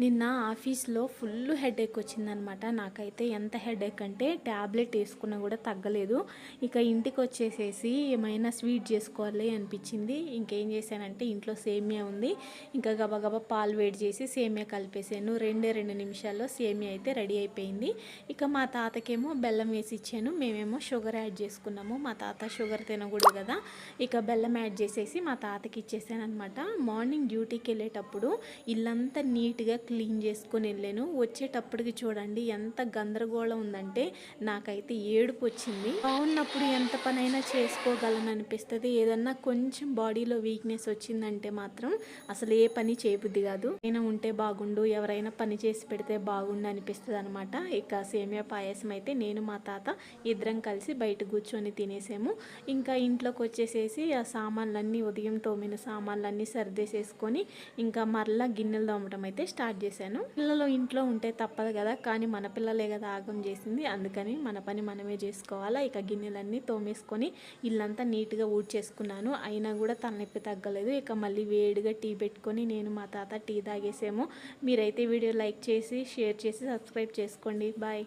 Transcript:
నిన్న ఆఫీస్లో full headache వచ్చిందనమాట. నాకైతే ఎంత హెడేక్ అంటే ట్యాబ్లెట్ వేసుకున్నా కూడా తగ్గలేదు. ఇక ఇంటికి వచ్చేసేసి ఏమైనా స్వీట్ చేసుకోవాలి అనిపించింది. ఇంకేం చేశానంటే ఇంట్లో సేమియా ఉంది, ఇంకా గబగబా పాలు వేడి చేసి సేమియా కలిపేసాను. 2 నిమిషాల్లో సేమియా అయితే రెడీ అయిపోయింది. ఇక మా తాతకేమో బెల్లం వేసి ఇచ్చాను, మేమేమో షుగర్ యాడ్ చేసుకున్నాము. మా తాత షుగర్ తినకూడదు కదా, ఇక బెల్లం యాడ్ చేసేసి మా తాతకి ఇచ్చేసాను అనమాట. మార్నింగ్ డ్యూటీకి వెళ్ళేటప్పుడు ఇల్లంతా నీట్గా క్లీన్ చేసుకొని వెళ్ళాను. వచ్చేటప్పటికి చూడండి ఎంత గందరగోళం ఉందంటే నాకైతే ఏడుపు వచ్చింది. బాగున్నప్పుడు ఎంత పనైనా చేసుకోగలను అనిపిస్తుంది. ఏదన్నా కొంచెం బాడీలో వీక్నెస్ వచ్చిందంటే మాత్రం అసలు ఏ పని చేయబుద్ధి కాదు. అయినా ఉంటే బాగుండు, ఎవరైనా పని చేసి పెడితే బాగుండు అనిపిస్తుంది అనమాట. ఇక సేమియా పాయసం అయితే నేను మా తాత ఇద్దరం కలిసి బయట కూర్చొని తినేసాము. ఇంకా ఇంట్లోకి వచ్చేసేసి ఆ సామాన్లన్నీ ఉదయం తోమిన సామాన్లన్నీ సర్దేసేసుకొని ఇంకా మరలా గిన్నెలు తోమటం అయితే స్టార్ట్ చేశాను. పిల్లలు ఇంట్లో ఉంటే తప్పదు కదా, కానీ మన పిల్లలే కదా ఆగం చేసింది, అందుకని మన పని మనమే చేసుకోవాలా. ఇక గిన్నెలన్నీ తోమేసుకొని ఇల్లంతా నీట్గా ఊడ్చేసుకున్నాను. అయినా కూడా తలనొప్పి తగ్గలేదు. ఇక మళ్ళీ వేడిగా టీ పెట్టుకొని నేను మా తాత టీ తాగేసాము. మీరైతే వీడియో లైక్ చేసి షేర్ చేసి సబ్స్క్రైబ్ చేసుకోండి. బాయ్.